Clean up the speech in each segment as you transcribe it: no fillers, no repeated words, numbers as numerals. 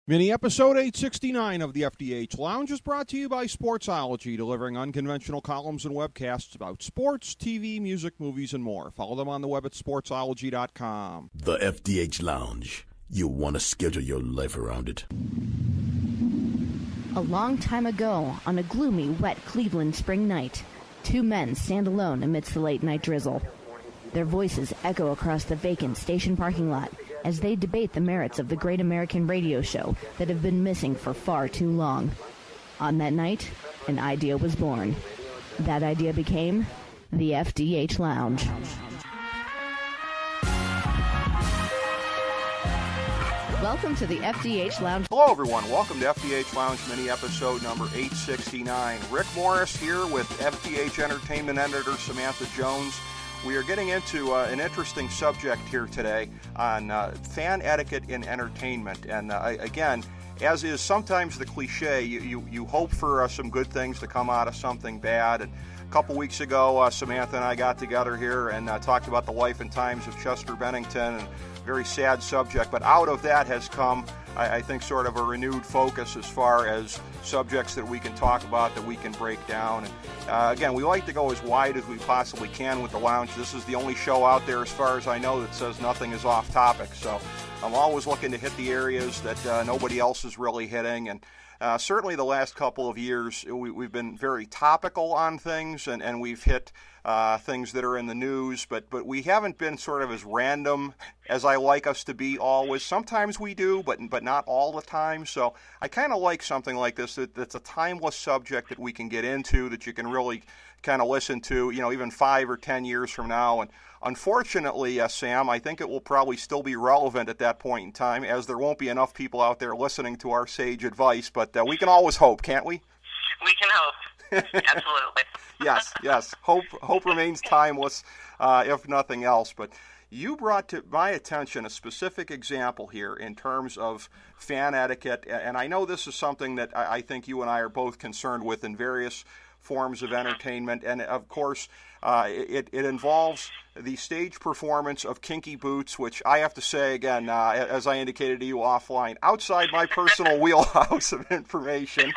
Mini episode 869 of the FDH Lounge is brought to you by Sportsology, delivering unconventional columns and webcasts about sports, TV, music, movies, and more. Follow them on the web at sportsology.com. The FDH Lounge. You want to schedule your life around it. A long time ago, on a gloomy, wet Cleveland spring night, two men stand alone amidst the late-night drizzle. Their voices echo across the vacant station parking lot as they debate the merits of the great American radio show that have been missing for far too long. On that night, an idea was born. That idea became the FDH Lounge. Welcome to the FDH Lounge. Hello, everyone. Welcome to FDH Lounge mini episode number 869. Rick Morris here with FDH Entertainment editor Samantha Jones. We are getting into an interesting subject here today on fan etiquette in entertainment. And again, as is sometimes the cliche, you hope for some good things to come out of something bad. And a couple weeks ago, Samantha and I got together here and talked about the life and times of Chester Bennington, and very sad subject. But out of that has come, I think, sort of a renewed focus as far as subjects that we can talk about, that we can break down. And again, we like to go as wide as we possibly can with the lounge. This is the only show out there, as far as I know, that says nothing is off topic. So I'm always looking to hit the areas that nobody else is really hitting. And certainly the last couple of years, we've been very topical on things, and we've hit things that are in the news, but we haven't been sort of as random as I like us to be always. Sometimes we do, but not all the time. So I kind of like something like this that's a timeless subject that we can get into, that you can really kind of listen to, even 5 or 10 years from now. And unfortunately, Sam, I think it will probably still be relevant at that point in time, as there won't be enough people out there listening to our sage advice. But we can always hope, can't we? We can hope. Absolutely. Yes. Hope remains timeless, if nothing else. But you brought to my attention a specific example here in terms of fan etiquette, and I know this is something that I think you and I are both concerned with in various forms of entertainment, and of course it involves the stage performance of Kinky Boots, which I have to say again, as I indicated to you offline, outside my personal wheelhouse of information.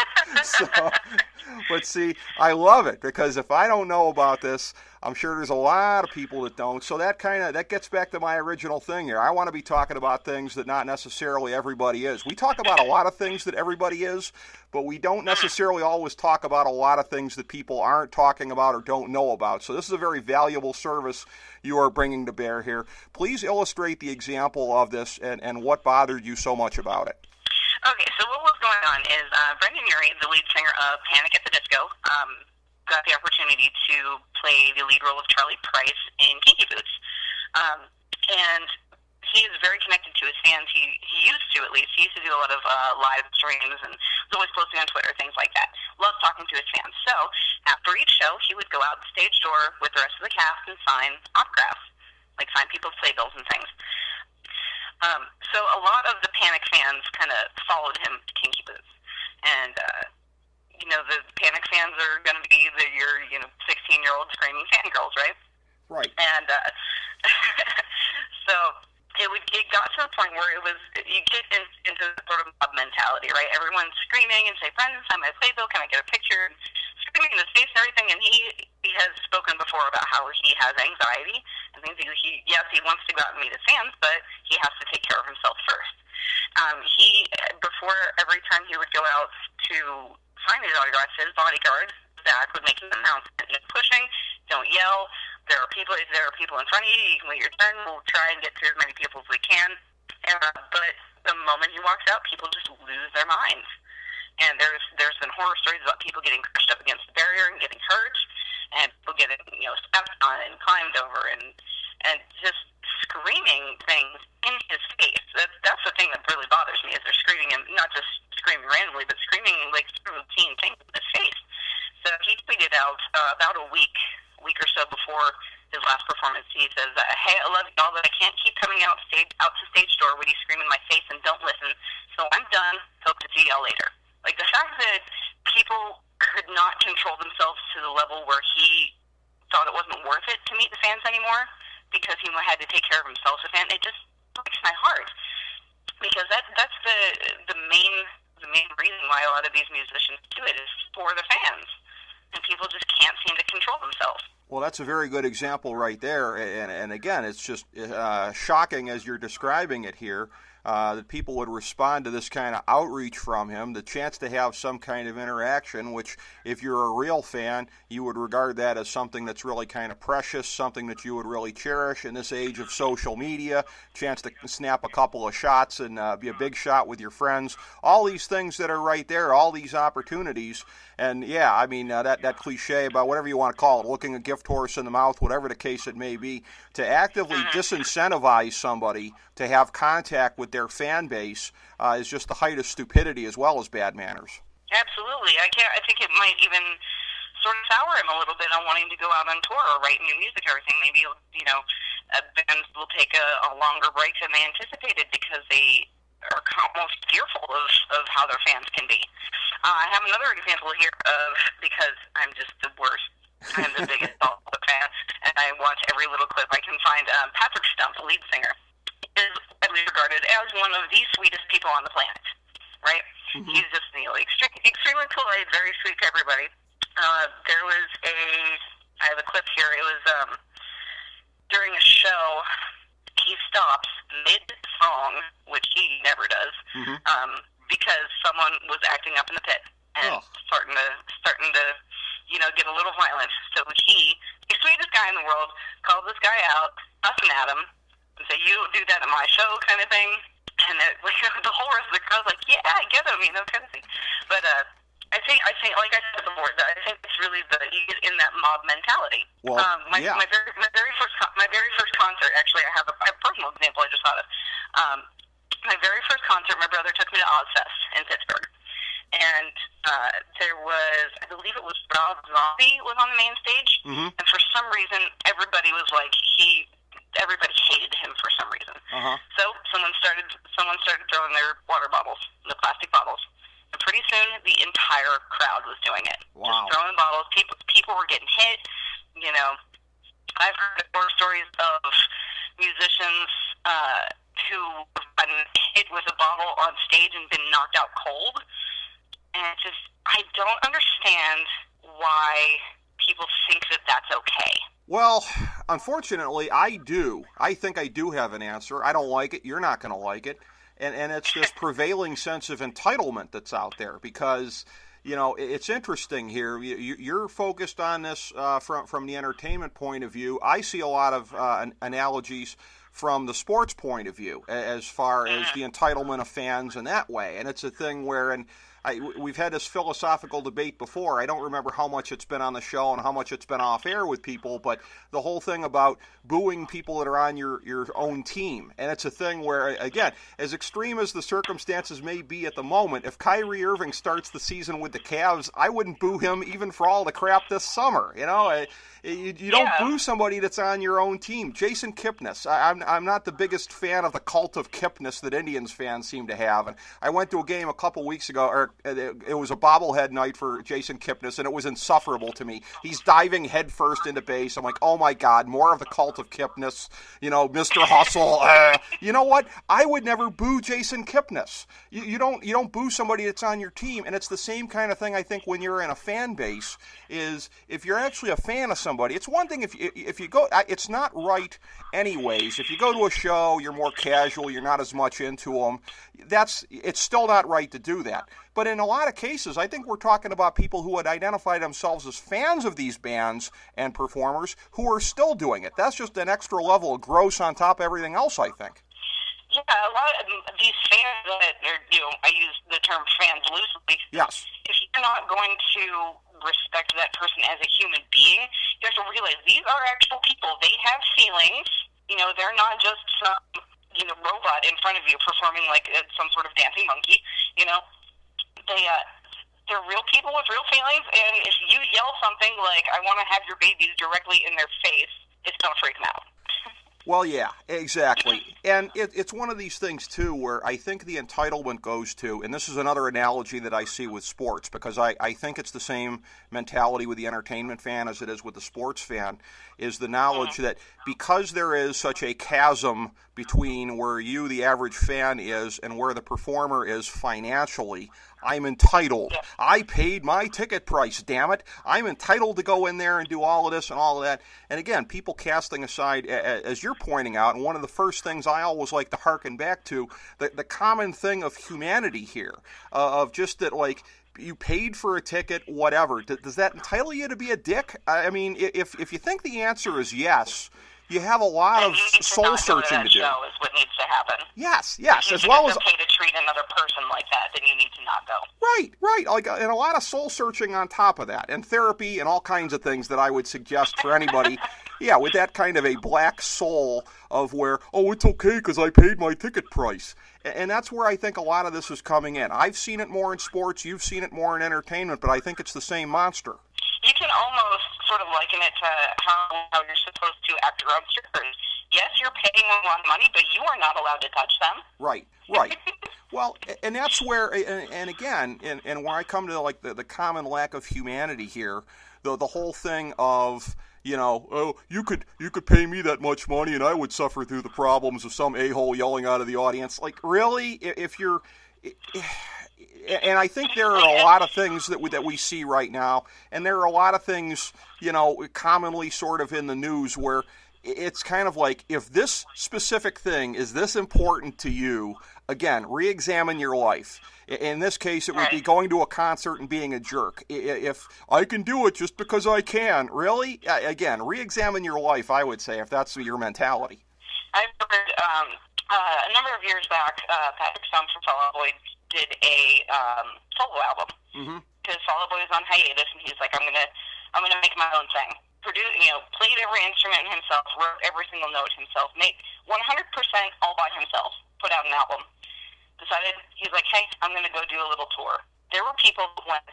But see, I love it, because if I don't know about this, I'm sure there's a lot of people that don't. So that gets back to my original thing here. I want to be talking about things that not necessarily everybody is. We talk about a lot of things that everybody is, but we don't necessarily always talk about a lot of things that people aren't talking about or don't know about. So this is a very valuable service you are bringing to bear here. Please illustrate the example of this and what bothered you so much about it. Okay, so what was going on is Brendan Urie, the lead singer of Panic at the Disco, got the opportunity to play the lead role of Charlie Price in Kinky Boots. And he is very connected to his fans. He used to, at least. He used to do a lot of live streams and was always posting on Twitter, things like that. Loved talking to his fans. So after each show, he would go out the stage door with the rest of the cast and sign autographs, like sign people's playbills and things. So a lot of the Panic fans kind of followed him to Kinky Boots. And, the Panic fans are going to be your 16-year-old screaming fangirls, right? Right. And so it got to the point where you get into sort of mob mentality, right? Everyone's screaming and say, "Brendan, sign my playbill, can I get a picture?" Screaming in his face and everything, and he has spoken before about how he has anxiety and things. He wants to go out and meet his fans, but he has to take care of himself first. Before every time he would go out to sign his autographs, his bodyguard, Zach, would make an announcement: pushing, don't yell, there are people in front of you, you can wait your turn, we'll try and get through as many people as we can. But the moment he walks out, people just lose their minds. And there's been horror stories about people getting crushed up against the barrier and getting hurt, and people getting stepped on and climbed over, and just screaming things in his face. That's the thing that really bothers me, is they're screaming, and not just screaming randomly, but screaming like routine things in his face. So he tweeted out about a week or so before his last performance. He says, "Hey, I love y'all, but I can't keep coming out to stage door when you scream in my face and don't listen. So I'm done. Hope to see y'all later." Like, the fact that people could not control themselves to the level where he thought it wasn't worth it to meet the fans anymore because he had to take care of himself, and it just breaks my heart. because that's the main reason why a lot of these musicians do it is for the fans, and people just can't seem to control themselves. Well, that's a very good example right there, and again, it's just shocking as you're describing it here. That people would respond to this kind of outreach from him, the chance to have some kind of interaction, which if you're a real fan, you would regard that as something that's really kind of precious, something that you would really cherish in this age of social media, chance to snap a couple of shots and be a big shot with your friends, all these things that are right there, all these opportunities. And yeah, I mean, that cliche about whatever you want to call it, looking a gift horse in the mouth, whatever the case it may be, to actively disincentivize somebody to have contact with their fan base is just the height of stupidity as well as bad manners. Absolutely. I think it might even sort of sour him a little bit on wanting to go out on tour or write new music or everything. Maybe, bands will take a longer break than they anticipated because they are almost fearful of how their fans can be. I have another example here of, because I'm just the worst. I'm the biggest Ballad fan, and I watch every little clip I can find. Patrick Stump, the lead singer, is widely regarded as one of the sweetest people on the planet, right? Mm-hmm. He's just, extremely polite, very sweet to everybody. There was I have a clip here. It was during a show. He stops mid-song, which he never does, because someone was acting up in the pit and starting to get a little violent. So he, the sweetest guy in the world, called this guy out, cussing at him, and said, "You don't do that at my show," kind of thing. And the whole rest of the crowd's like, "Yeah, I get him," kind of thing. But I think, like I said before, I think it's really you get in that mob mentality. Well, my very first concert, actually, I have a personal example I just thought of. My very first concert, my brother took me to Ozfest in Pittsburgh, and there was, I believe it was Rob Zombie was on the main stage, and for some reason, everybody was like, everybody hated him for some reason. So someone started throwing their water bottles, the plastic bottles. And pretty soon, the entire crowd was doing it. Wow. Just throwing bottles. People were getting hit. I've heard horror stories of musicians who have gotten hit with a bottle on stage and been knocked out cold. And I don't understand why people think that that's okay. Well, unfortunately, I do. I think I do have an answer. I don't like it. You're not going to like it. And it's this prevailing sense of entitlement that's out there because, it's interesting here. You're focused on this from the entertainment point of view. I see a lot of analogies from the sports point of view as far as the entitlement of fans in that way. And it's a thing where, we've had this philosophical debate before. I don't remember how much it's been on the show and how much it's been off air with people, but the whole thing about booing people that are on your own team. And it's a thing where, again, as extreme as the circumstances may be at the moment, if Kyrie Irving starts the season with the Cavs, I wouldn't boo him even for all the crap this summer. You don't boo somebody that's on your own team. Jason Kipnis, I'm not the biggest fan of the cult of Kipnis that Indians fans seem to have. And I went to a game a couple weeks ago, or it was a bobblehead night for Jason Kipnis, and it was insufferable to me. He's diving headfirst into base. I'm like, oh my God, more of the cult of Kipnis, Mr. Hustle. You know what? I would never boo Jason Kipnis. You don't boo somebody that's on your team, and it's the same kind of thing I think when you're in a fan base, is if you're actually a fan of somebody, it's one thing if you go, it's not right anyways. If you go to a show, you're more casual, you're not as much into them, it's still not right to do that. But in a lot of cases, I think we're talking about people who would identify themselves as fans of these bands and performers who are still doing it. That's just an extra level of gross on top of everything else, I think. Yeah, a lot of these fans that I use the term fans loosely. Yes. If you're not going to respect that person as a human being, you have to realize these are actual people. They have feelings. They're not just some, robot in front of you performing like some sort of dancing monkey. They're real people with real feelings, and if you yell something like, "I want to have your babies," directly in their face, it's going to freak them out. Well, yeah, exactly. And it's one of these things, too, where I think the entitlement goes to, and this is another analogy that I see with sports, because I think it's the same mentality with the entertainment fan as it is with the sports fan, is the knowledge that because there is such a chasm between where you, the average fan, is and where the performer is financially, I'm entitled. I paid my ticket price, damn it. I'm entitled to go in there and do all of this and all of that. And again, people casting aside, as you're pointing out, and one of the first things I always like to hearken back to, the common thing of humanity here, of just that, like, you paid for a ticket, whatever. Does that entitle you to be a dick? I mean, if you think the answer is yes, you have a lot of soul searching to do. Show is what needs to happen. Yes, as well as it's okay to treat another person like that, then you need to not go. Right, like, and a lot of soul searching on top of that, and therapy and all kinds of things that I would suggest for anybody. Yeah, with that kind of a black soul of where, oh, it's okay because I paid my ticket price. And that's where I think a lot of this is coming in. I've seen it more in sports, you've seen it more in entertainment, but I think it's the same monster. You can almost sort of liken it to how you're supposed to act around strippers. Yes, you're paying them a lot of money, but you are not allowed to touch them. Right. Well, and that's where, and again, and where I come to like the common lack of humanity here, the whole thing of, you know, oh, you could pay me that much money and I would suffer through the problems of some a-hole yelling out of the audience. Like, really? If you're... And I think there are a lot of things that we see right now, and there are a lot of things, you know, commonly sort of in the news where it's kind of like, if this specific thing is this important to you, again, re-examine your life. In this case, it would be going to a concert and being a jerk. If I can do it just because I can, really? Again, re-examine your life, I would say, if that's your mentality. I've heard a number of years back, Patrick Stump from Fall Out Boy did a solo album. Because Fall Out Boy was on hiatus, and he's like, I'm gonna make my own thing. Played every instrument himself, wrote every single note himself, made 100% all by himself, put out an album. Decided, he's like, hey, I'm going to go do a little tour. There were people who went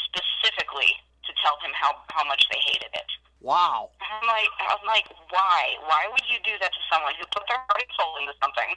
specifically to tell him how much they hated it. Wow. I'm like, why? Why would you do that to someone who put their heart and soul into something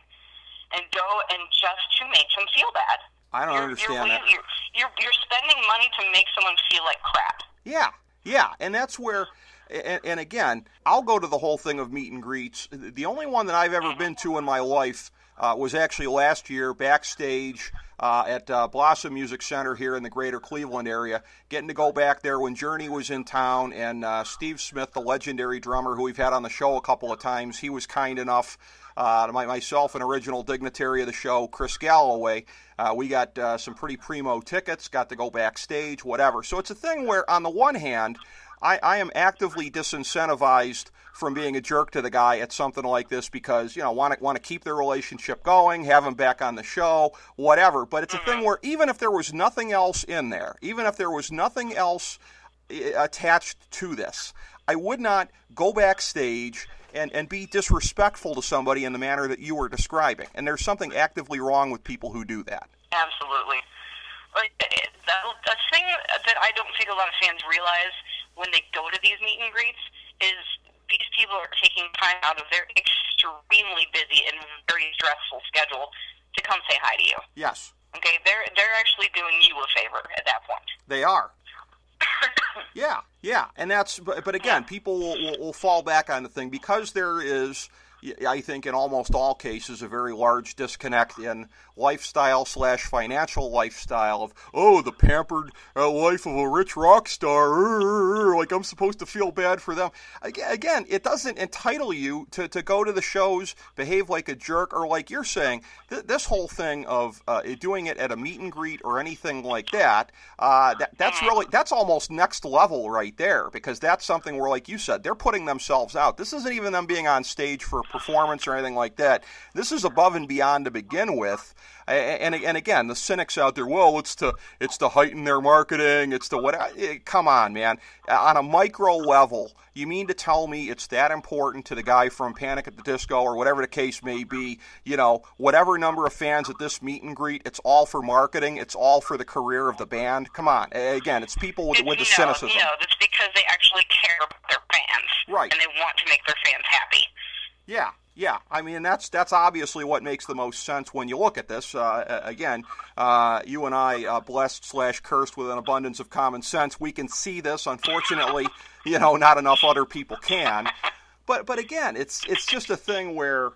and go and just to make them feel bad? I don't understand that. You're spending money to make someone feel like crap. Yeah, and that's where... And again, I'll go to the whole thing of meet and greets. The only one that I've ever been to in my life was actually last year backstage at Blossom Music Center here in the greater Cleveland area, getting to go back there when Journey was in town, and Steve Smith, the legendary drummer who we've had on the show a couple of times, he was kind enough, myself and original dignitary of the show, Chris Galloway, we got some pretty primo tickets, got to go backstage, whatever. So it's a thing where, on the one hand, I am actively disincentivized from being a jerk to the guy at something like this because, you know, want to keep their relationship going, have him back on the show, whatever. But it's a thing where even if there was nothing else in there, even if there was nothing else attached to this, I would not go backstage and be disrespectful to somebody in the manner that you were describing. And there's something actively wrong with people who do that. Absolutely. The thing that I don't think a lot of fans realize when they go to these meet and greets is these people are taking time out of their extremely busy and very stressful schedule to come say hi to you. Yes. Okay, they're actually doing you a favor at that point. They are. Yeah, and that's, but again, people will fall back on the thing because there is, I think in almost all cases, a very large disconnect in lifestyle/financial lifestyle of, oh, the pampered life of a rich rock star, like I'm supposed to feel bad for them. Again, it doesn't entitle you to go to the shows, behave like a jerk, or like you're saying, this whole thing of doing it at a meet and greet or anything like that, that's almost next level right there, because that's something where, like you said, they're putting themselves out. This isn't even them being on stage for a performance or anything like that. This is above and beyond to begin with. And again, the cynics out there, well, it's to heighten their marketing, it's to what? Come on, man. On a micro level, you mean to tell me it's that important to the guy from Panic at the Disco or whatever the case may be, you know, whatever number of fans at this meet and greet, it's all for marketing, it's all for the career of the band? Come on. Again, it's people with the cynicism. No, it's because they actually care about their fans. Right. And they want to make their fans happy. Yeah. I mean, that's obviously what makes the most sense when you look at this. Again, you and I, blessed/cursed with an abundance of common sense, we can see this. Unfortunately, not enough other people can. But again, it's just a thing where,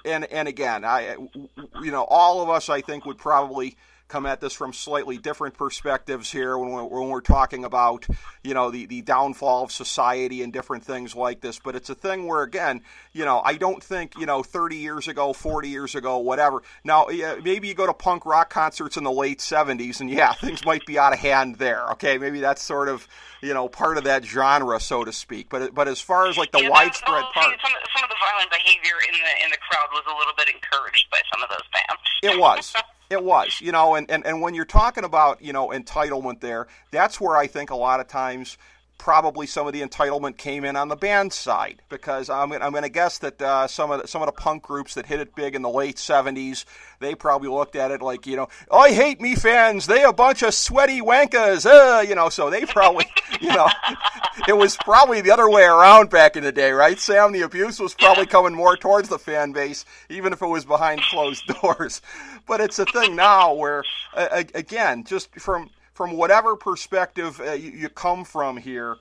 and again, all of us, I think, would probably come at this from slightly different perspectives here when we're talking about, the downfall of society and different things like this. But it's a thing where, again, I don't think, 30 years ago, 40 years ago, whatever. Now, maybe you go to punk rock concerts in the late 70s, and things might be out of hand there. Okay, maybe that's sort of, part of that genre, so to speak. But as far as like the widespread part, some of the violent behavior in the crowd was a little bit encouraged by some of those bands. It was. It was, and when you're talking about, entitlement there, that's where I think a lot of times probably some of the entitlement came in on the band side, because I'm going to guess that some of the punk groups that hit it big in the late 70s, they probably looked at it like, I hate me fans, they a bunch of sweaty wankas, so they probably, it was probably the other way around back in the day, right, Sam? The abuse was probably coming more towards the fan base, even if it was behind closed doors. But it's a thing now where, again, just from whatever perspective you come from here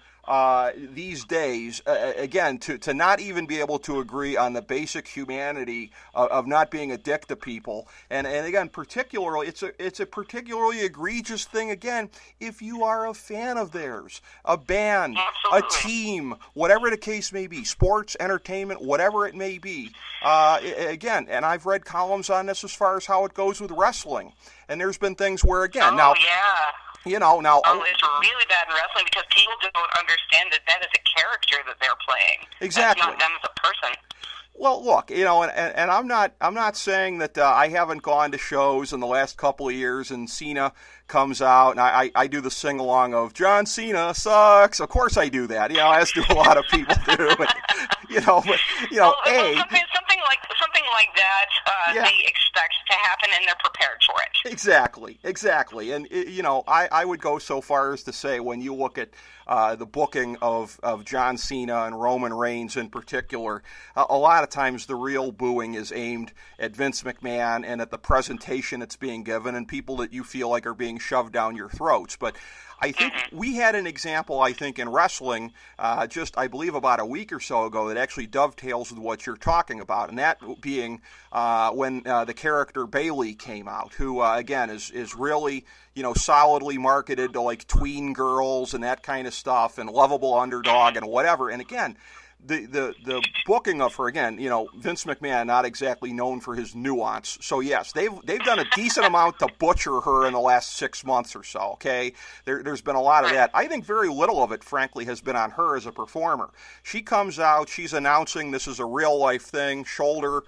these days, again, to not even be able to agree on the basic humanity of not being a dick to people, and again, particularly, it's a particularly egregious thing, again, if you are a fan of theirs, a band, a team, whatever the case may be, sports, entertainment, whatever it may be. Again, and I've read columns on this as far as how it goes with wrestling, and there's been things where, again, now... now... Oh, it's really bad in wrestling because people don't understand that is a character that they're playing. Exactly. That's not them as a person. Well, look, and I'm not saying that I haven't gone to shows in the last couple of years and Cena comes out and I do the sing along of John Cena sucks. Of course I do that, as do a lot of people do. But, something like that they expect to happen and they're prepared for it. Exactly. And I would go so far as to say when you look at the booking of John Cena and Roman Reigns in particular, a lot of times the real booing is aimed at Vince McMahon and at the presentation that's being given and people that you feel like are being shoved down your throats. But I think we had an example, in wrestling just, I believe, about a week or so ago that actually dovetails with what you're talking about, and that being when the character Bayley came out, who, again, is really, solidly marketed to, like, tween girls and that kind of stuff and lovable underdog and whatever. And, again, the booking of her, again, Vince McMahon, not exactly known for his nuance. So yes, they've done a decent amount to butcher her in the last 6 months or so. Okay, there's been a lot of that. I think very little of it, frankly, has been on her as a performer. She comes out, she's announcing this is a real life thing, shoulder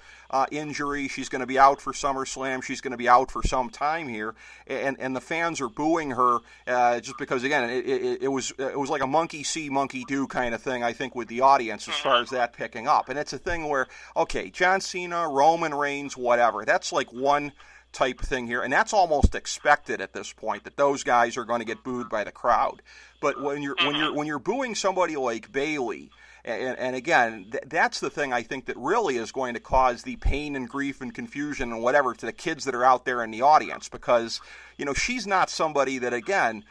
injury. She's going to be out for SummerSlam. She's going to be out for some time here, and the fans are booing her just because, again, it was like a monkey see, monkey do kind of thing. I think with the audience as far as that picking up, and it's a thing where, okay, John Cena, Roman Reigns, whatever. That's like one type thing here, and that's almost expected at this point that those guys are going to get booed by the crowd. But when you're booing somebody like Bayley. And again, that's the thing I think that really is going to cause the pain and grief and confusion and whatever to the kids that are out there in the audience, because, she's not somebody that, again,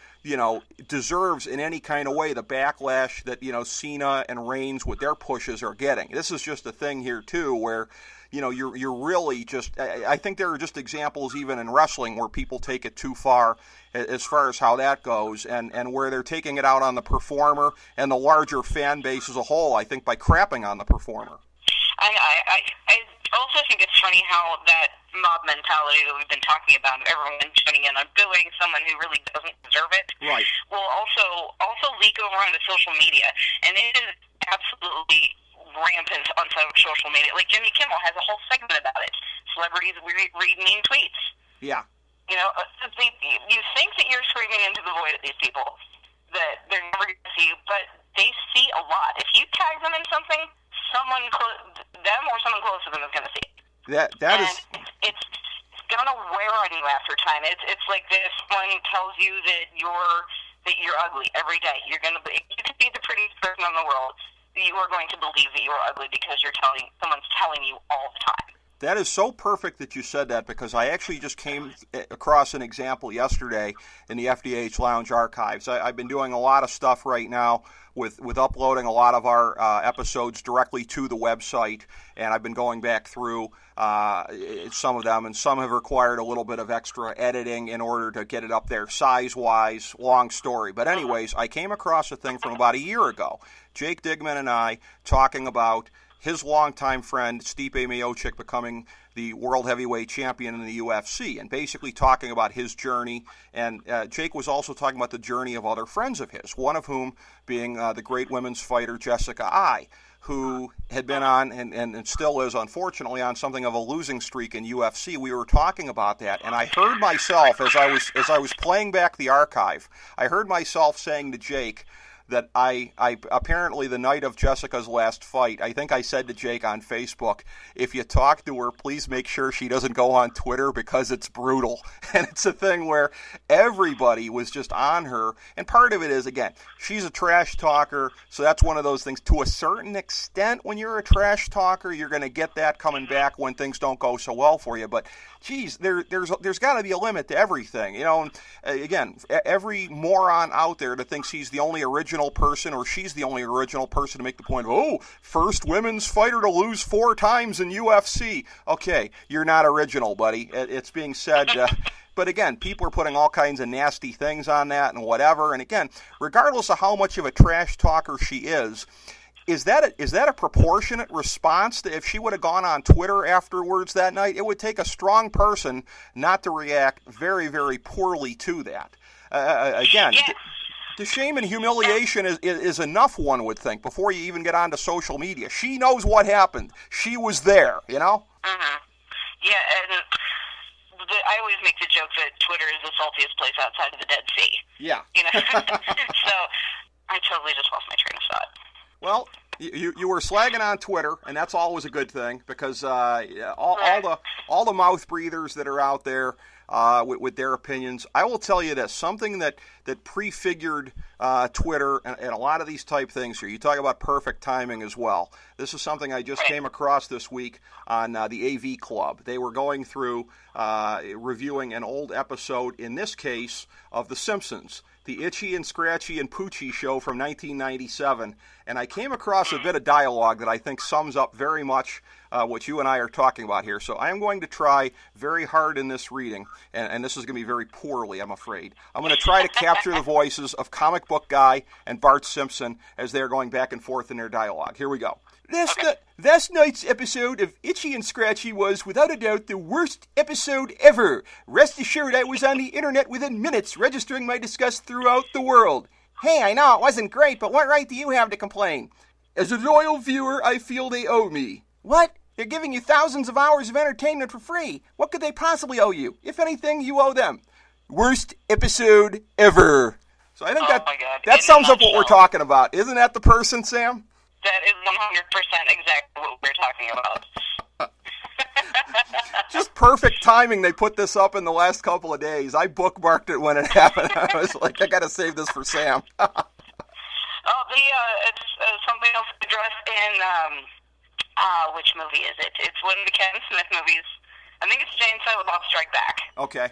deserves in any kind of way the backlash that, Cena and Reigns with their pushes are getting. This is just a thing here, too, where, you're really just, I think there are just examples even in wrestling where people take it too far as how that goes, and where they're taking it out on the performer and the larger fan base as a whole, I think, by crapping on the performer. I also think it's funny how that mob mentality that we've been talking about, everyone tuning in on booing someone who really doesn't deserve it, right, will also leak over onto social media, and it is absolutely rampant on social media. Like Jimmy Kimmel has a whole segment about it. Celebrities read mean tweets. Yeah. You think that you're screaming into the void at these people, that they're never going to see you, but they see a lot. If you tag them in something, them or someone close to them is going to see it. It's going to wear on you after time. It's like this. Someone tells you that you're ugly every day. You could be the prettiest person in the world. you are going to believe that you are ugly because someone's telling you all the time. That is so perfect that you said that, because I actually just came across an example yesterday in the FDH Lounge archives. I've been doing a lot of stuff right now with uploading a lot of our episodes directly to the website, and I've been going back through some of them, and some have required a little bit of extra editing in order to get it up there size-wise. Long story. But anyways, I came across a thing from about a year ago. Jake Digman and I talking about his longtime friend, Stipe Miocic, becoming the world heavyweight champion in the UFC, and basically talking about his journey. And Jake was also talking about the journey of other friends of his, one of whom being the great women's fighter Jessica Ai, who had been on, and still is, unfortunately, on something of a losing streak in UFC. We were talking about that, and I heard myself, as I was playing back the archive, I heard myself saying to Jake that I apparently the night of Jessica's last fight, I think I said to Jake on Facebook, if you talk to her, please make sure she doesn't go on Twitter because it's brutal. And it's a thing where everybody was just on her. And part of it is, again, she's a trash talker, so that's one of those things. To a certain extent, when you're a trash talker, you're going to get that coming back when things don't go so well for you. But geez, there's got to be a limit to everything, you know. And again, every moron out there that thinks he's the only original person, or she's the only original person, to make the point of, oh, first women's fighter to lose 4 times in UFC. Okay, you're not original, buddy. It's being said. But again, people are putting all kinds of nasty things on that and whatever. And again, regardless of how much of a trash talker she is that a proportionate response to if she would have gone on Twitter afterwards that night? It would take a strong person not to react very, very poorly to that. Again, the shame and humiliation is enough, one would think, before you even get onto social media. She knows what happened. She was there, you know? Mm-hmm. Yeah, and I always make the joke that Twitter is the saltiest place outside of the Dead Sea. Yeah. You know? So I totally just lost my train of thought. Well, you were slagging on Twitter, and that's always a good thing, because all the mouth breathers that are out there with their opinions. I will tell you this, something that prefigured Twitter and a lot of these type things here. You talk about perfect timing as well. This is something I just came across this week on the AV Club. They were going through reviewing an old episode, in this case, of The Simpsons, the Itchy and Scratchy and Poochie show from 1997, and I came across a bit of dialogue that I think sums up very much what you and I are talking about here. So I am going to try very hard in this reading, and this is going to be very poorly, I'm afraid. I'm going to try to capture the voices of Comic Book Guy and Bart Simpson as they're going back and forth in their dialogue. Here we go. Last night's episode of Itchy and Scratchy was, without a doubt, the worst episode ever. Rest assured I was on the internet within minutes, registering my disgust throughout the world. Hey, I know it wasn't great, but what right do you have to complain? As a loyal viewer, I feel they owe me. What? They're giving you thousands of hours of entertainment for free. What could they possibly owe you? If anything, you owe them. Worst episode ever. So I think that sums up what we're talking about. Isn't that the person, Sam? That is 100% exactly what we're talking about. Just perfect timing. They put this up in the last couple of days. I bookmarked it when it happened. I was like, I got to save this for Sam. It's something else addressed in, which movie is it? It's one of the Kevin Smith movies. I think it's Jane Silent Bob Strike Back. Okay.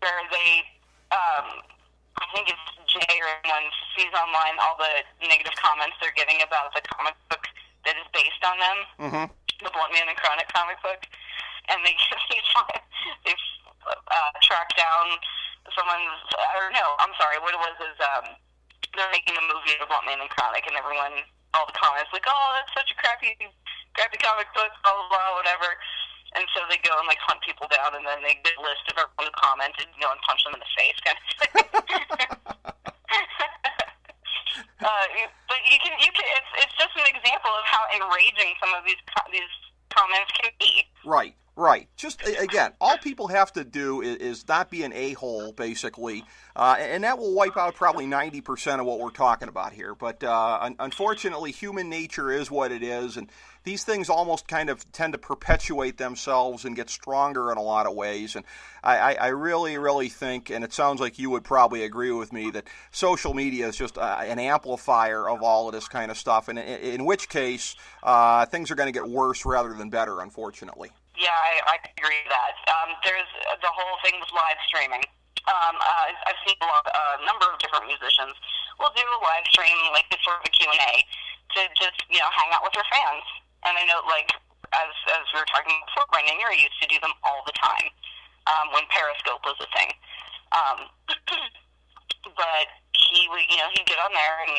Where they, I think it's Jay or anyone sees online all the negative comments they're getting about the comic book that is based on them, the Blunt Man and Chronic comic book, and they've tracked down someone's, what it was is they're making a movie of the Blunt Man and Chronic, and everyone, all the comments like, oh, that's such a crappy comic book, blah blah blah, whatever. And so they go and like hunt people down, and then they get a list of everyone who commented, and punch them in the face, kind of thing. But it's just an example of how enraging some of these comments can be. Right. Right. Just, again, all people have to do is not be an a-hole, basically, and that will wipe out probably 90% of what we're talking about here. But unfortunately, human nature is what it is, and these things almost kind of tend to perpetuate themselves and get stronger in a lot of ways. And I really, really think, and it sounds like you would probably agree with me, that social media is just an amplifier of all of this kind of stuff, and in which case things are going to get worse rather than better, unfortunately. Yeah, I agree with that. There's the whole thing with live streaming. I've seen a number of different musicians will do a live stream, like this sort of a Q&A, to just, hang out with their fans. And I know, like, as we were talking before, my neighbor used to do them all the time when Periscope was a thing. But he would, he'd get on there and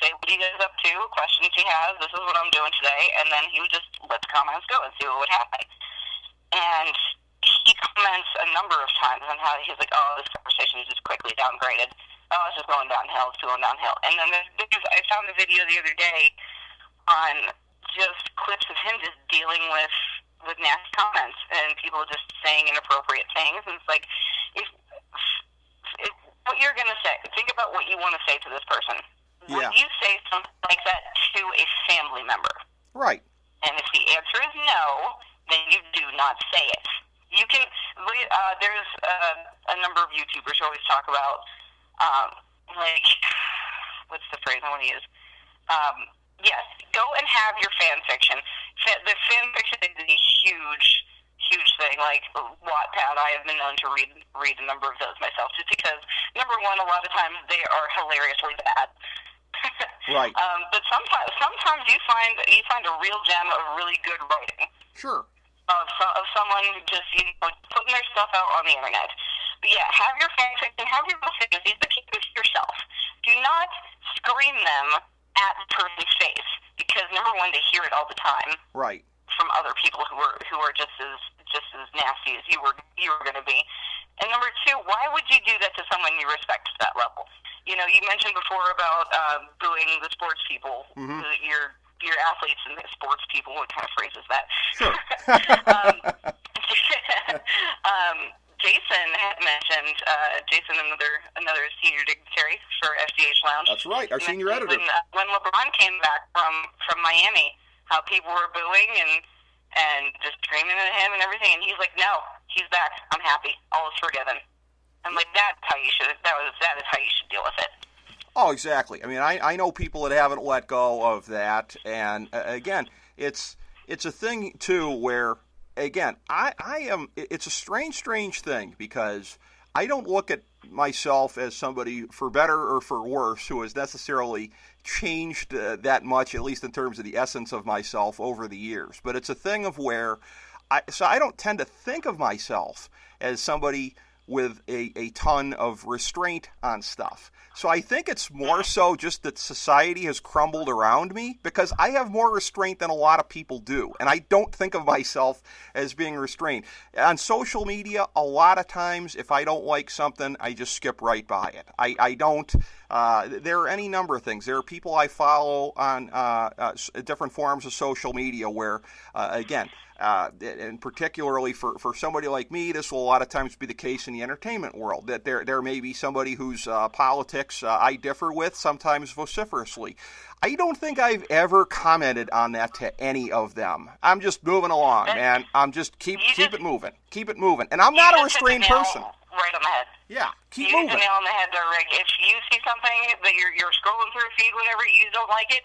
say what he is up to, questions he has, this is what I'm doing today, and then he would just let the comments go and see what would happen. And he comments a number of times on how he's like, oh, this conversation is just quickly downgraded. Oh, it's just going downhill, it's going downhill. And then I found a video the other day on just clips of him just dealing with nasty comments and people just saying inappropriate things. And it's like, if what you're going to say, think about what you want to say to this person. Yeah. Would you say something like that to a family member? Right. And if the answer is no, then you do not say it. You can. There's a number of YouTubers who always talk about, what's the phrase I want to use? Yes, go and have your fan fiction. The fan fiction is a huge thing. Like Wattpad, I have been known to read a number of those myself, just because, number one, a lot of times they are hilariously bad. Right. But sometimes you find a real gem of really good writing. Sure. Of someone just putting their stuff out on the internet. But yeah, have your fan fiction, have your little fantasies, but keep them to yourself. Do not scream them at the person's face, because number one, they hear it all the time. Right. From other people who are just as nasty as you were going to be. And number two, why would you do that to someone you respect to that level? You mentioned before about booing the sports people, mm-hmm. your athletes and the sports people. What kind of phrase is that? Sure. Jason had mentioned, another senior dignitary for FDH Lounge. That's right, our senior editor. When LeBron came back from Miami, how people were booing and just screaming at him and everything, and he's like, no, he's back. I'm happy. All is forgiven. I'm like, that is how you should deal with it. Oh, exactly. I mean, I know people that haven't let go of that, and again, it's a thing too where, again, it's a strange thing, because I don't look at myself as somebody, for better or for worse, who has necessarily changed that much, at least in terms of the essence of myself over the years. But it's a thing of where, I don't tend to think of myself as somebody with a ton of restraint on stuff. So I think it's more so just that society has crumbled around me, because I have more restraint than a lot of people do, and I don't think of myself as being restrained. On social media, a lot of times, if I don't like something, I just skip right by it. I don't. There are any number of things. There are people I follow on different forms of social media where, again, and particularly for somebody like me, this will a lot of times be the case in the entertainment world, that there may be somebody whose politics I differ with, sometimes vociferously. I don't think I've ever commented on that to any of them. I'm just moving along, man. I'm just keep it moving. Keep it moving. And I'm not a restrained person. Right on the head. Yeah, keep moving. moving. You hit the nail on the head there, Rick. If you see something that you're scrolling through a feed, whatever, you don't like it,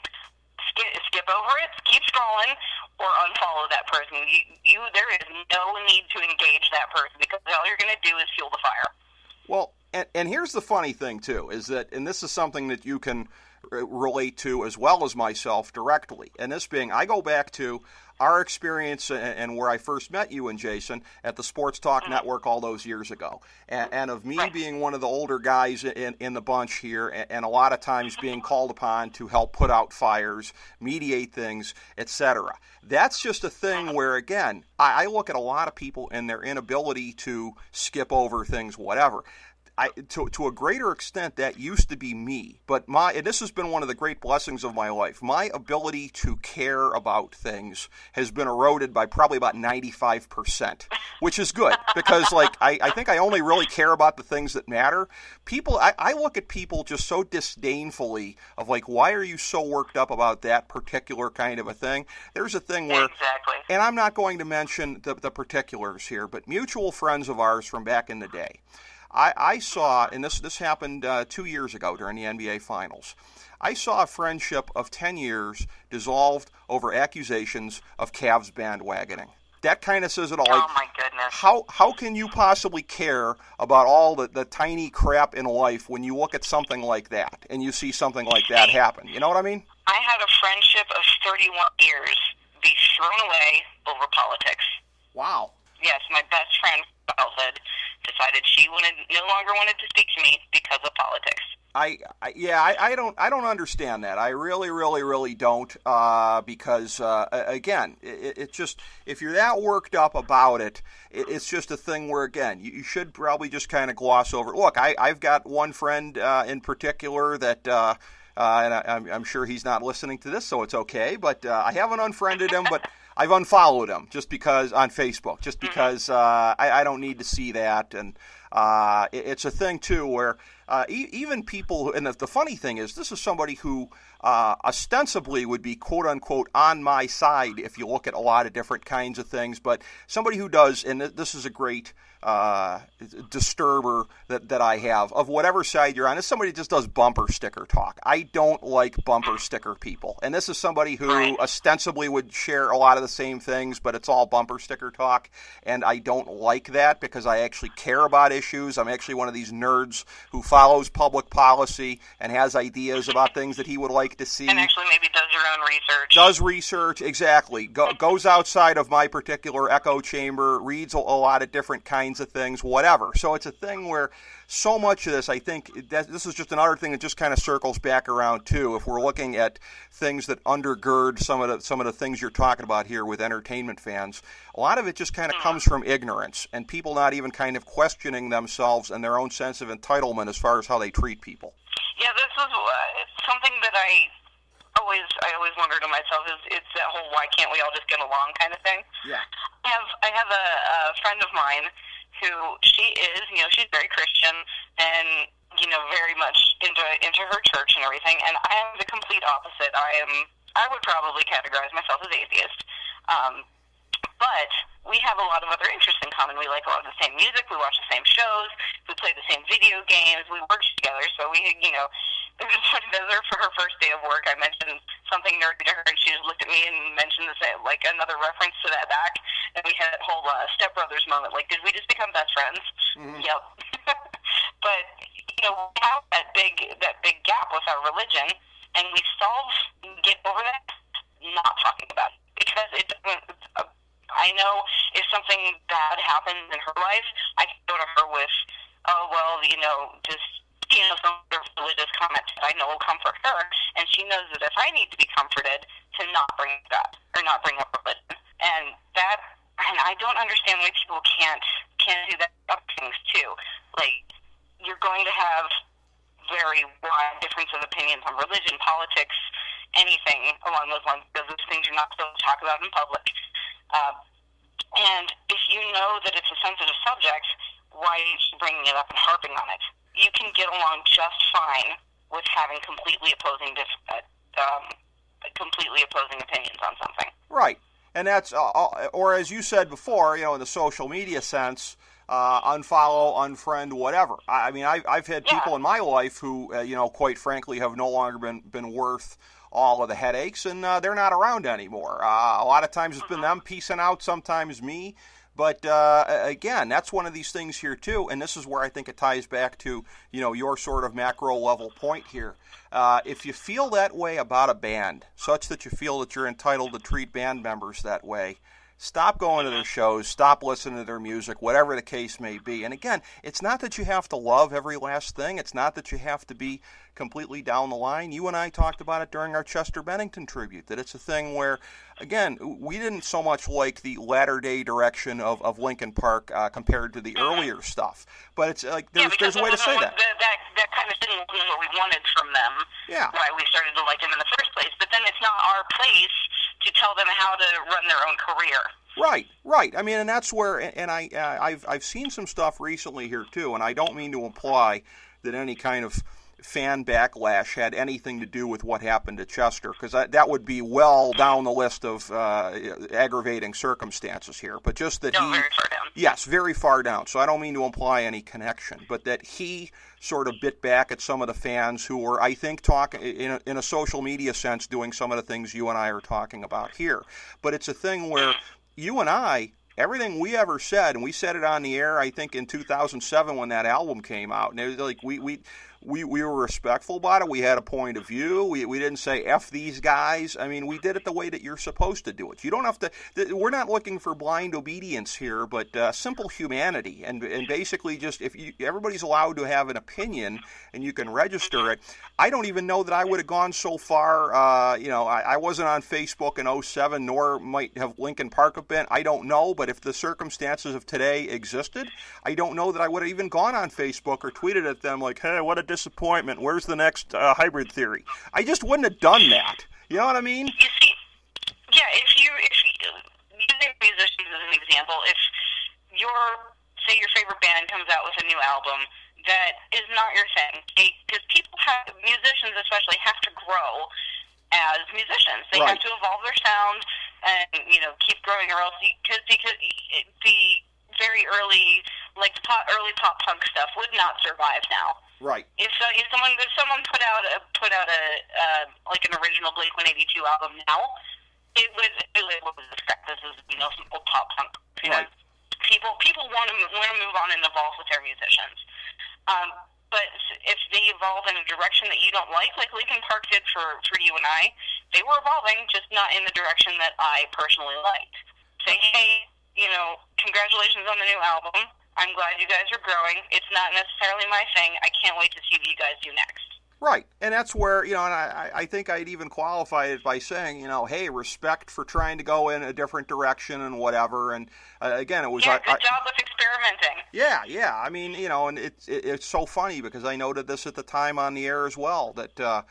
skip over it, keep scrolling, or unfollow that person. There is no need to engage that person, because all you're going to do is fuel the fire. Well, and here's the funny thing, too, is that, and this is something that you can relate to as well as myself directly, and this being, I go back to our experience and where I first met you and Jason at the Sports Talk Network all those years ago, and of me being one of the older guys in the bunch here, and a lot of times being called upon to help put out fires, mediate things, etc. That's just a thing where, again, I look at a lot of people and their inability to skip over things, whatever. to a greater extent, that used to be me. But and this has been one of the great blessings of my life. My ability to care about things has been eroded by probably about 95%, which is good because, like, I think I only really care about the things that matter. People, I look at people just so disdainfully of like, why are you so worked up about that particular kind of a thing? There's a thing where, exactly. And I'm not going to mention the particulars here, but mutual friends of ours from back in the day. I saw, and this happened 2 years ago during the NBA Finals, I saw a friendship of 10 years dissolved over accusations of Cavs bandwagoning. That kind of says it all. Oh, my goodness. How can you possibly care about all the tiny crap in life when you look at something like that and you see something like that happen? You know what I mean? I had a friendship of 31 years be thrown away over politics. Wow. Yes, my best friend from childhood decided she no longer wanted to speak to me because of politics. I don't understand that. I really don't. Because again, it just, if you're that worked up about it, it's just a thing where, again, you should probably just kind of gloss over it. Look, I've got one friend in particular that. And I'm sure he's not listening to this, so it's okay. But I haven't unfriended him, but I've unfollowed him just because on Facebook, just because I don't need to see that. And it's a thing too where even people. And the funny thing is, this is somebody who ostensibly would be quote unquote on my side if you look at a lot of different kinds of things. But somebody who does, and this is a great disturber that I have of whatever side you're on, is somebody who just does bumper sticker talk. I don't like bumper sticker people, and this is somebody who ostensibly would share a lot of the same things, but it's all bumper sticker talk, and I don't like that because I actually care about issues. I'm actually one of these nerds who follows public policy and has ideas about things that he would like to see. And actually maybe does your own research. Does research, exactly. Goes outside of my particular echo chamber, reads a lot of different kinds of things, whatever. So it's a thing where so much of this, I think, this is just another thing that just kind of circles back around too. If we're looking at things that undergird some of the things you're talking about here with entertainment fans, a lot of it just kind of comes from ignorance and people not even kind of questioning themselves and their own sense of entitlement as far as how they treat people. Yeah, this is something that I always wonder to myself is it's that whole why can't we all just get along kind of thing. Yeah. I have a friend of mine who she is, she's very Christian and, very much into her church and everything. And I am the complete opposite. I would probably categorize myself as atheist. But we have a lot of other interests in common. We like a lot of the same music. We watch the same shows. We play the same video games. We work together. So we, it was funny for her first day of work. I mentioned something nerdy to her, and she just looked at me and mentioned the same, like another reference to that back. And we had that whole Step Brothers moment. Like, did we just become best friends? Mm-hmm. Yep. But we have that big gap with our religion, and we get over that not talking about it because it doesn't. I know if something bad happens in her life, I can go to her with, some sort of religious comment that I know will comfort her, and she knows that if I need to be comforted, to not bring it up or not bring up religion, and I don't understand why people can't do that about things too. Like, you're going to have very wide difference of opinions on religion, politics, anything along those lines, because those things you're not supposed to talk about in public. And if you know that it's a sensitive subject, why are you bringing it up and harping on it? You can get along just fine with having completely opposing opinions on something. Right. And that's, or as you said before, in the social media sense, unfollow, unfriend, whatever. I mean, I've had people in my life who, quite frankly, have no longer been worth all of the headaches, and they're not around anymore. A lot of times it's been them peacing out, sometimes me. But again, that's one of these things here too, and this is where I think it ties back to your sort of macro level point here. If you feel that way about a band, such that you feel that you're entitled to treat band members that way, Stop going to their shows, stop listening to their music, whatever the case may be. And again, it's not that you have to love every last thing. It's not that you have to be completely down the line. You and I talked about it during our Chester Bennington tribute, that it's a thing where, again, we didn't so much like the latter-day direction of Linkin Park compared to the earlier stuff. But it's like there's a way to say that. That kind of thing wasn't what we wanted from them. Yeah. Why we started to like them in the first place. But then it's not our place to tell them how to run their own career. Right. I mean, and that's where, and I've seen some stuff recently here too, and I don't mean to imply that any kind of fan backlash had anything to do with what happened to Chester, because that would be well down the list of aggravating circumstances here. But just that very far down. Yes, very far down. So I don't mean to imply any connection, but that he sort of bit back at some of the fans who were, I think, talking in a social media sense, doing some of the things you and I are talking about here. But it's a thing where you and I, everything we ever said, and we said it on the air, I think in 2007 when that album came out, and it was like we were respectful about it. We had a point of view. We didn't say F these guys. I mean, we did it the way that you're supposed to do it. You don't have to. We're not looking for blind obedience here, but simple humanity, and basically just everybody's allowed to have an opinion, and you can register it. I don't even know that I would have gone so far. I wasn't on Facebook in 07, nor might have Linkin Park have been. I don't know, but if the circumstances of today existed, I don't know that I would have even gone on Facebook or tweeted at them like, hey, what a disappointment. Where's the next hybrid theory? I just wouldn't have done that. You know what I mean? You see, yeah, if you using musicians as an example, if say your favorite band comes out with a new album that is not your thing, because musicians especially have to grow as musicians. They have to evolve their sound and, keep growing, or else, because the very early, like early pop punk stuff would not survive now. Right. If someone put out a like an original Blink-182 album now, it would expect this as simple pop punk. Right. People want to move on and evolve with their musicians. But if they evolve in a direction that you don't like Linkin Park did for you and I, they were evolving, just not in the direction that I personally liked. Saying, hey, congratulations on the new album. I'm glad you guys are growing. It's not necessarily my thing. I can't wait to see what you guys do next. Right, and that's where, and I think I'd even qualify it by saying, hey, respect for trying to go in a different direction and whatever, and again, it was... Yeah, good job with experimenting. Yeah, I mean, and it's so funny because I noted this at the time on the air as well, that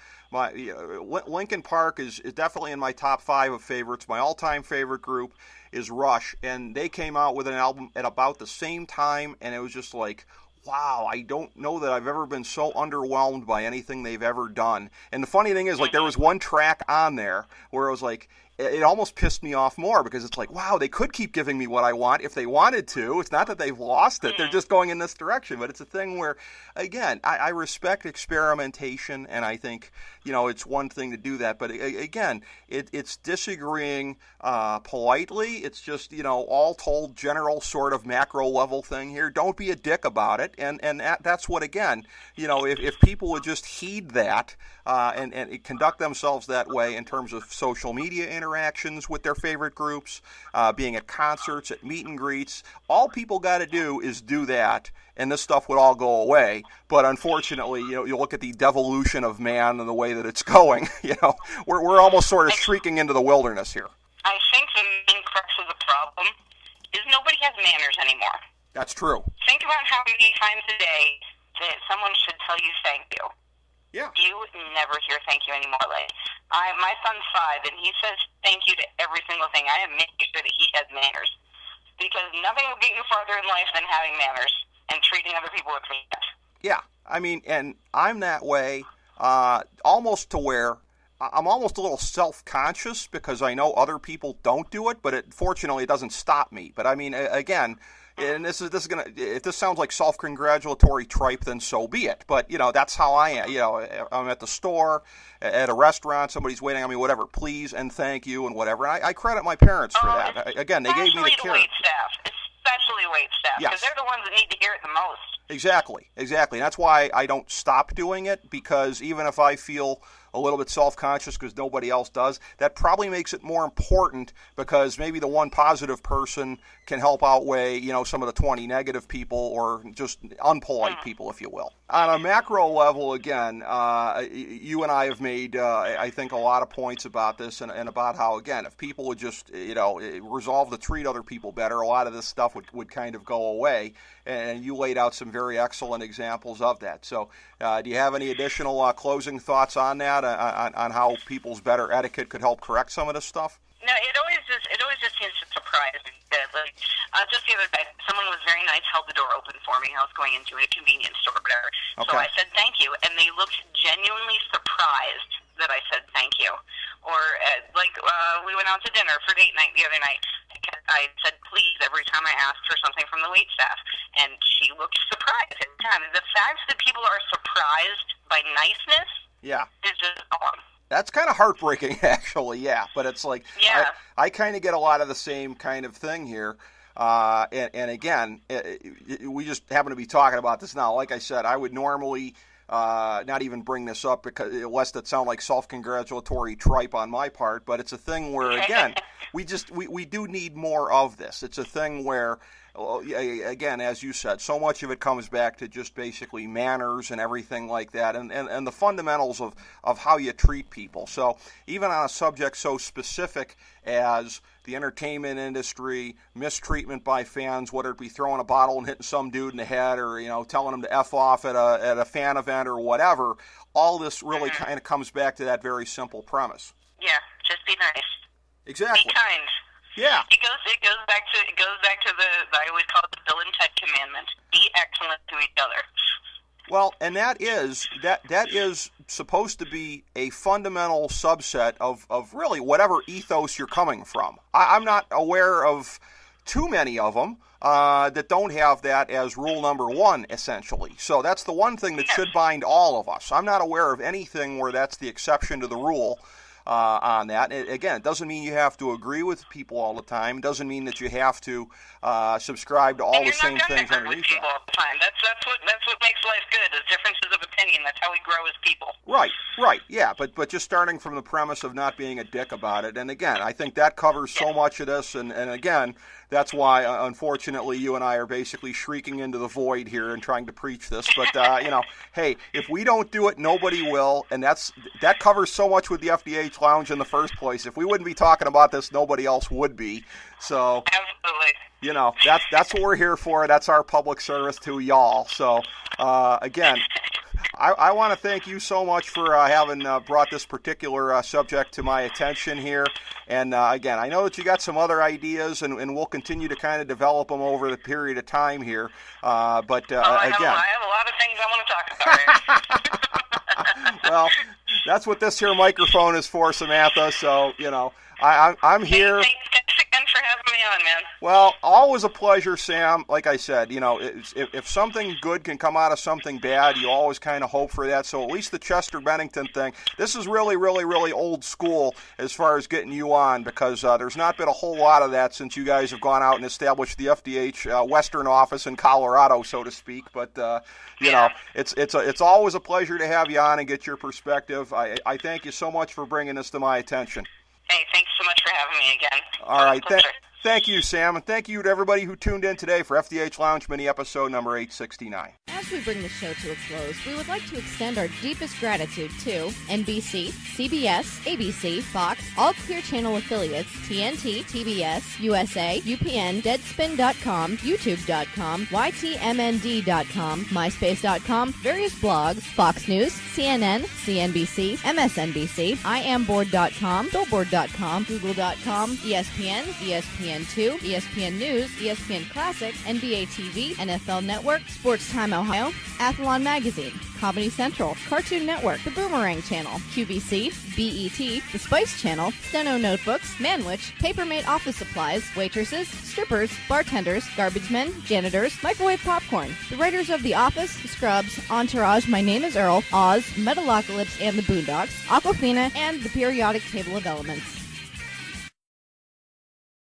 Linkin Park is definitely in my top 5 of favorites. My all-time favorite group is Rush, and they came out with an album at about the same time, and it was just like, wow, I don't know that I've ever been so underwhelmed by anything they've ever done. And the funny thing is, there was one track on there where it was like, it almost pissed me off more because it's like, wow, they could keep giving me what I want if they wanted to. It's not that they've lost it. They're just going in this direction. But it's a thing where, again, I respect experimentation, and I think, it's one thing to do that. But again, it's disagreeing politely. It's just, all told, general sort of macro level thing here. Don't be a dick about it. And that's what, again, if people would just heed that and conduct themselves that way in terms of social media interactions with their favorite groups, being at concerts, at meet and greets, all people got to do is do that, and this stuff would all go away. But unfortunately, you look at the devolution of man and the way that it's going, we're almost sort of shrieking into the wilderness here. I think the main crux of the problem is nobody has manners anymore. That's true. Think about how many times a day that someone should tell you thank you. Yeah. You never hear thank you anymore. My son's 5, and he says thank you to every single thing. I am making sure that he has manners, because nothing will get you farther in life than having manners and treating other people with respect. Yeah. I mean, and I'm that way almost to where I'm almost a little self-conscious because I know other people don't do it, but fortunately it doesn't stop me. But I mean, again, and this is gonna, if this sounds like self-congratulatory tripe, then so be it. But that's how I am. I'm at the store, at a restaurant, somebody's waiting on me, whatever. Please and thank you and whatever. And I credit my parents for that. Again, they gave me the care. Especially wait staff, because they're the ones that need to hear it the most. Exactly. And that's why I don't stop doing it, because even if I feel a little bit self-conscious because nobody else does, that probably makes it more important because maybe the one positive person can help outweigh, some of the 20 negative people or just unpolite people, if you will. On a macro level, again, you and I have made, I think, a lot of points about this and about how, again, if people would just, resolve to treat other people better, a lot of this stuff would kind of go away. And you laid out some very excellent examples of that. So do you have any additional closing thoughts on that, on how people's better etiquette could help correct some of this stuff? No, it always just seems to surprise me. Like, just the other day, someone was very nice, held the door open for me. I was going into a convenience store or whatever. Okay. So I said thank you, and they looked genuinely surprised that I said thank you. Or we went out to dinner for date night the other night. I said please every time I asked for something from the wait staff, and she looked surprised every time. The fact that people are surprised by niceness is just odd. That's kind of heartbreaking, actually, yeah. But it's like, I kind of get a lot of the same kind of thing here. And again, we just happen to be talking about this now. Like I said, I would normally not even bring this up because lest it sound like self-congratulatory tripe on my part. But it's a thing where, again, we do need more of this. It's a thing where, again, as you said, so much of it comes back to just basically manners and everything like that, and the fundamentals of how you treat people. So even on a subject so specific as the entertainment industry, mistreatment by fans, whether it be throwing a bottle and hitting some dude in the head, or telling him to F off at a fan event or whatever, all this really kind of comes back to that very simple premise. Yeah, just be nice. Exactly. Be kind. Yeah. It goes back to the I always call it the Bill and Ted commandment. Be excellent to each other. Well, and that is supposed to be a fundamental subset of really whatever ethos you're coming from. I'm not aware of too many of them that don't have that as rule number one, essentially. So that's the one thing that should bind all of us. I'm not aware of anything where that's the exception to the rule. On that. Again, it doesn't mean you have to agree with people all the time. It doesn't mean that you have to subscribe to all the same things underneath people all the time. That's what makes life good, is differences of opinion. That's how we grow as people. Right, yeah. But just starting from the premise of not being a dick about it. And again, I think that covers so much of this. And again, that's why, unfortunately, you and I are basically shrieking into the void here and trying to preach this. But, hey, if we don't do it, nobody will. And that covers so much with the FDH Lounge in the first place. If we wouldn't be talking about this, nobody else would be. So, absolutely. That's what we're here for. That's our public service to y'all. So, again, I want to thank you so much for having brought this particular subject to my attention here. And again, I know that you got some other ideas, and we'll continue to kind of develop them over the period of time here. But again, I have a lot of things I want to talk about. Well, that's what this here microphone is for, Samantha. So I'm here. Thanks again for having me on, man. Well, always a pleasure, Sam. Like I said, if something good can come out of something bad, you always kind of hope for that. So at least the Chester Bennington thing, this is really, really, really old school as far as getting you on, because there's not been a whole lot of that since you guys have gone out and established the FDH Western office in Colorado, so to speak. But it's always a pleasure to have you on and get your perspective. I thank you so much for bringing this to my attention. Hey, thanks so much for having me again. All right. Thank you, Sam, and thank you to everybody who tuned in today for FDH Lounge mini episode number 869. As we bring the show to a close, we would like to extend our deepest gratitude to NBC, CBS, ABC, Fox, all Clear Channel affiliates, TNT, TBS, USA, UPN, Deadspin.com, YouTube.com, YTMND.com, MySpace.com, various blogs, Fox News, CNN, CNBC, MSNBC, IamBoard.com, Billboard.com, Google.com, ESPN, ESPN2, ESPN News, ESPN Classic, NBA TV, NFL Network, Sports Time Ohio, Athlon Magazine, Comedy Central, Cartoon Network, The Boomerang Channel, QVC, BET, The Spice Channel, Steno Notebooks, Manwich, Papermate Office Supplies, waitresses, strippers, bartenders, garbage men, janitors, microwave popcorn, the writers of The Office, Scrubs, Entourage, My Name is Earl, Oz, Metalocalypse and the Boondocks, Aquafina, and the periodic table of elements.